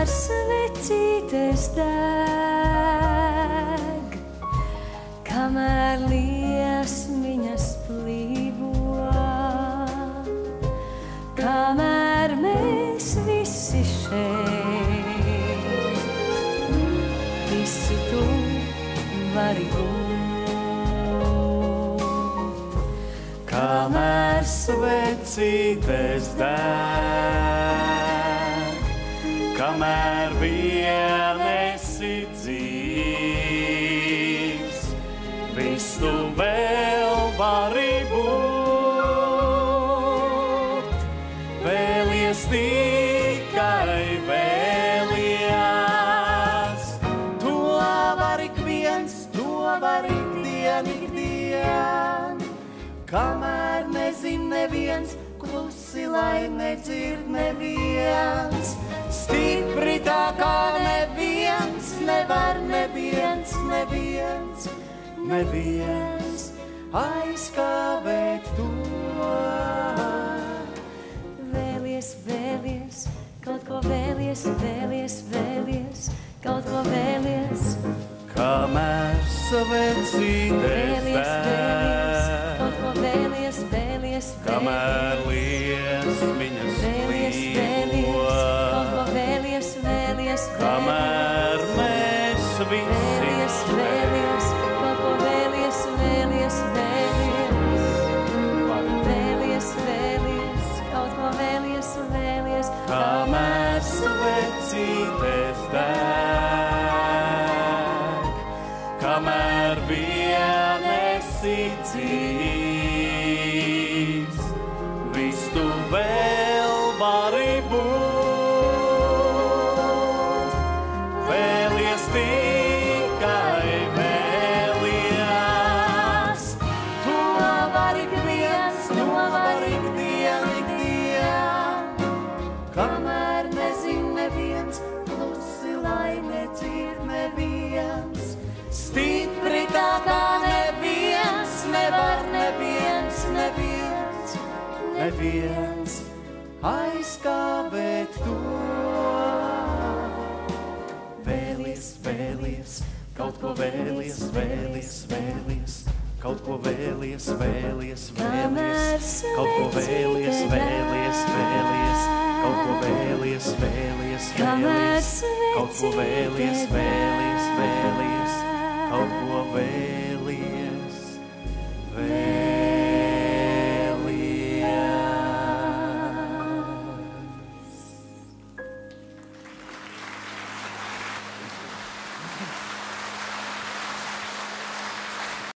svecītes deg, kamēr liesmiņas plīvo, kamēr mēs visi šeit, visu tu vari būt. Kamēr svecītes deg, kamēr vien esi dzīvs, viss tu vēl vari būt. Vēlies tikai vēlies, to var ik viens, to var ikdien, ikdien. Kamēr nezin neviens, klusi lai nedzird neviens, stipri tā kā neviens, nevar neviens, neviens, neviens aizkavēt to. Vēlies, vēlies, kaut ko vēlies, vēlies, vēlies, kaut ko vēlies. Kamēr svecītes deg, kaut ko vēlies, vēlies, kamēr liesmiņas plīvo, kaut ko vēlies, vēlies, kamēr mēs visi vēlies, kaut ko vēlies, vēlies, vēlies, vēlies, kaut ko vēlies, vēlies, kamēr svecītes deg, kamēr vien esi dzīvs, viss tu vēl vari būt. Vēlies tikai vēlies, to var ik viens, to var ikdien, ikdien. Kamēr nezin neviens, klusi lai nedzird neviens, stipri tā kā neviens, nevar neviens, neviens, neviens aizkavēt to. Vēlies, vēlies, kaut ko vēlies, vēlies, vēlies, kaut ko vēlies, vēlies, vēlies, kaut ko vēlies, vēlies, vēlies, kaut ko vēlies, vēlies, vēlies, kaut ko vēlies, vēlies, vēlies.